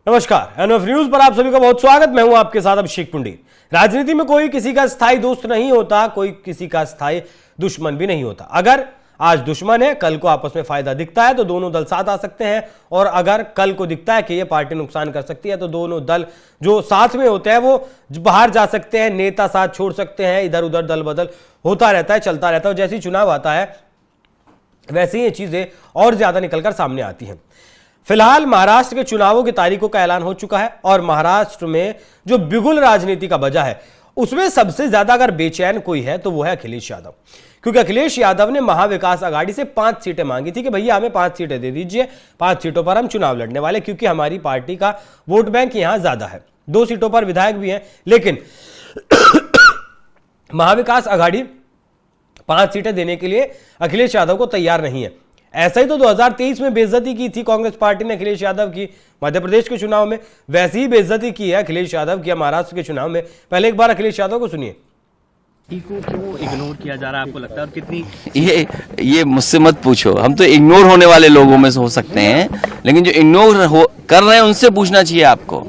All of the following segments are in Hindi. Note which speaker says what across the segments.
Speaker 1: नमस्कार, एनएफ न्यूज पर आप सभी का बहुत स्वागत। मैं हूं आपके साथ अभिषेक पुंडीर। राजनीति में कोई किसी का स्थायी दोस्त नहीं होता, कोई किसी का स्थायी दुश्मन भी नहीं होता। अगर आज दुश्मन है, कल को आपस में फायदा दिखता है तो दोनों दल साथ आ सकते हैं, और अगर कल को दिखता है कि ये पार्टी नुकसान कर सकती है तो दोनों दल जो साथ में होते हैं वो बाहर जा सकते हैं, नेता साथ छोड़ सकते हैं, इधर उधर दल बदल होता रहता है, चलता रहता है। जैसे ही चुनाव आता है वैसे ही ये चीजें और ज्यादा निकलकर सामने आती हैं। फिलहाल महाराष्ट्र के चुनावों की तारीखों का ऐलान हो चुका है, और महाराष्ट्र में जो बिगुल राजनीति का वजह है उसमें सबसे ज्यादा अगर बेचैन कोई है तो वो है अखिलेश यादव। क्योंकि अखिलेश यादव ने महाविकास आघाड़ी से 5 सीटें मांगी थी कि भैया हमें 5 सीटें दे दीजिए, 5 सीटों पर हम चुनाव लड़ने वाले, क्योंकि हमारी पार्टी का वोट बैंक यहां ज्यादा है। 2 सीटों पर विधायक भी हैं, लेकिन महाविकास आघाड़ी 5 सीटें देने के लिए अखिलेश यादव को तैयार नहीं है। ऐसा ही तो 2023 में बेइज्जती की थी कांग्रेस पार्टी ने अखिलेश यादव की मध्य प्रदेश के चुनाव में, वैसी ही बेइज्जती की है अखिलेश यादव की महाराष्ट्र के चुनाव में। पहले एक बार अखिलेश यादव को सुनिए।
Speaker 2: को क्यों इग्नोर किया जा रहा है आपको लगता है, और कितनी
Speaker 3: ये मुझसे मत पूछो, हम तो इग्नोर होने वाले लोगों में से हो सकते हैं, लेकिन जो इग्नोर कर रहे हैं उनसे पूछना चाहिए आपको।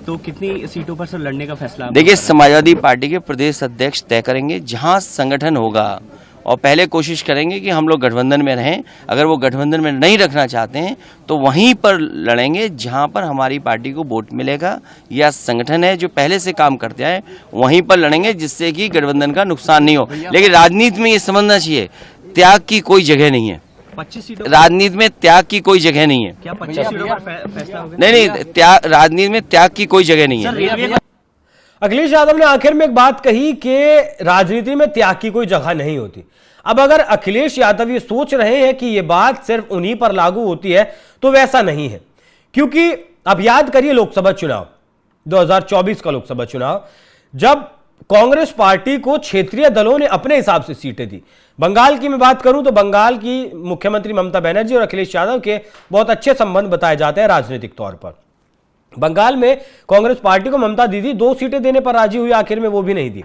Speaker 2: तो कितनी सीटों पर सर लड़ने का फैसला?
Speaker 3: देखिए, समाजवादी पार्टी के प्रदेश अध्यक्ष तय करेंगे, जहां संगठन होगा, और पहले कोशिश करेंगे कि हम लोग गठबंधन में रहें। अगर वो गठबंधन में नहीं रखना चाहते हैं तो वहीं पर लड़ेंगे जहां पर हमारी पार्टी को वोट मिलेगा, या संगठन है जो पहले से काम करते आए वहीं पर लड़ेंगे, जिससे कि गठबंधन का नुकसान नहीं हो। लेकिन राजनीति में ये समझना चाहिए, त्याग की कोई जगह नहीं है।
Speaker 2: 25 सीटों
Speaker 3: राजनीति में त्याग की कोई जगह नहीं है।
Speaker 2: क्या 25 सीटों पर फैसला होगा?
Speaker 3: नहीं, राजनीति में त्याग की कोई जगह नहीं है।
Speaker 1: अखिलेश यादव ने आखिर में एक बात कही कि राजनीति में त्याग की कोई जगह नहीं होती। अब अगर अखिलेश यादव ये सोच रहे हैं कि ये बात सिर्फ उन्हीं पर लागू होती है तो वैसा नहीं है, क्योंकि अब याद करिए लोकसभा चुनाव 2024 का लोकसभा चुनाव, जब कांग्रेस पार्टी को क्षेत्रीय दलों ने अपने हिसाब से सीटें दी। बंगाल की मैं बात करूं तो बंगाल की मुख्यमंत्री ममता बनर्जी और अखिलेश यादव के बहुत अच्छे संबंध बताए जाते हैं राजनीतिक तौर पर। बंगाल में कांग्रेस पार्टी को ममता दीदी 2 सीटें देने पर राजी हुई, आखिर में वो भी नहीं दी।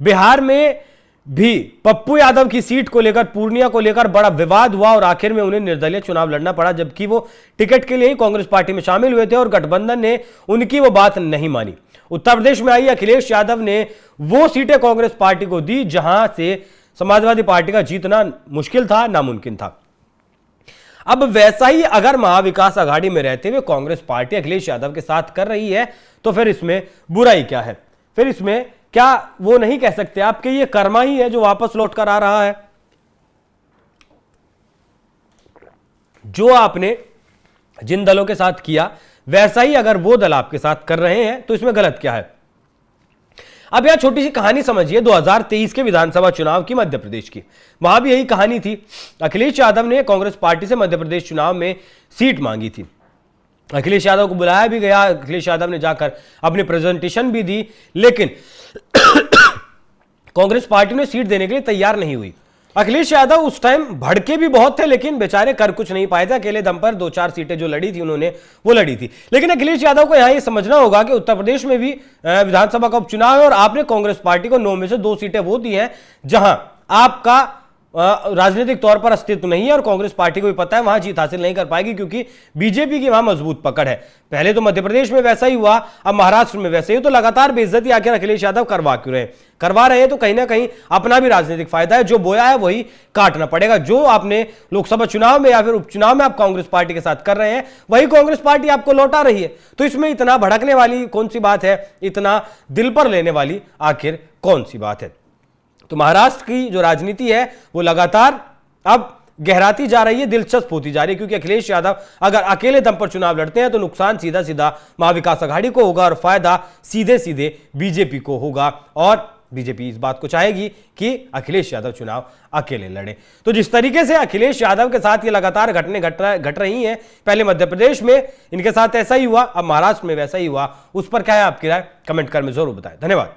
Speaker 1: बिहार में भी पप्पू यादव की सीट को लेकर, पूर्णिया को लेकर बड़ा विवाद हुआ, और आखिर में उन्हें निर्दलीय चुनाव लड़ना पड़ा, जबकि वो टिकट के लिए ही कांग्रेस पार्टी में शामिल हुए थे और गठबंधन ने उनकी वो बात नहीं मानी। उत्तर प्रदेश में आई अखिलेश यादव ने वो सीटें कांग्रेस पार्टी को दी जहां से समाजवादी पार्टी का जीतना मुश्किल था, नामुमकिन था। अब वैसा ही अगर महाविकास आघाड़ी में रहते हुए कांग्रेस पार्टी अखिलेश यादव के साथ कर रही है तो फिर इसमें बुराई क्या है? फिर इसमें क्या वो नहीं कह सकते आपके ये कर्मा ही है जो वापस लौट कर आ रहा है? जो आपने जिन दलों के साथ किया वैसा ही अगर वो दल आपके साथ कर रहे हैं तो इसमें गलत क्या है? अब यह छोटी सी कहानी समझिए 2023 के विधानसभा चुनाव की मध्य प्रदेश की। वहां भी यही कहानी थी। अखिलेश यादव ने कांग्रेस पार्टी से मध्य प्रदेश चुनाव में सीट मांगी थी। अखिलेश यादव को बुलाया भी गया, अखिलेश यादव ने जाकर अपनी प्रेजेंटेशन भी दी, लेकिन कांग्रेस पार्टी ने सीट देने के लिए तैयार नहीं हुई। अखिलेश यादव उस टाइम भड़के भी बहुत थे, लेकिन बेचारे कर कुछ नहीं पाए थे। अकेले दम पर 2-4 सीटें जो लड़ी थी उन्होंने वो लड़ी थी। लेकिन अखिलेश यादव को यहां ये समझना होगा कि उत्तर प्रदेश में भी विधानसभा का उपचुनाव है, और आपने कांग्रेस पार्टी को 9 में से 2 सीटें वो दी हैं जहां आपका राजनीतिक तौर पर अस्तित्व नहीं है, और कांग्रेस पार्टी को भी पता है वहां जीत हासिल नहीं कर पाएगी, क्योंकि बीजेपी की वहां मजबूत पकड़ है। पहले तो मध्य प्रदेश में वैसा ही हुआ, अब महाराष्ट्र में वैसे ही। तो लगातार बेइज्जती आखिर अखिलेश यादव करवा रहे हैं तो कहीं ना कहीं अपना भी राजनीतिक फायदा है। जो बोया है वही काटना पड़ेगा। जो आपने लोकसभा चुनाव में या फिर उपचुनाव में आप कांग्रेस पार्टी के साथ कर रहे हैं वही कांग्रेस पार्टी आपको लौटा रही है। तो इसमें इतना भड़कने वाली कौन सी बात है, इतना दिल पर लेने वाली आखिर कौन सी बात है? तो महाराष्ट्र की जो राजनीति है वो लगातार अब गहराती जा रही है, दिलचस्प होती जा रही है, क्योंकि अखिलेश यादव अगर अकेले दम पर चुनाव लड़ते हैं तो नुकसान सीधा सीधा महाविकास आघाड़ी को होगा और फायदा सीधे सीधे बीजेपी को होगा, और बीजेपी इस बात को चाहेगी कि अखिलेश यादव चुनाव अकेले लड़े। तो जिस तरीके से अखिलेश यादव के साथ ये लगातार घटने घट रही हैं, पहले मध्य प्रदेश में इनके साथ ऐसा ही हुआ, अब महाराष्ट्र में वैसा ही हुआ, उस पर क्या है आपकी राय? कमेंट कर में जरूर बताएं। धन्यवाद।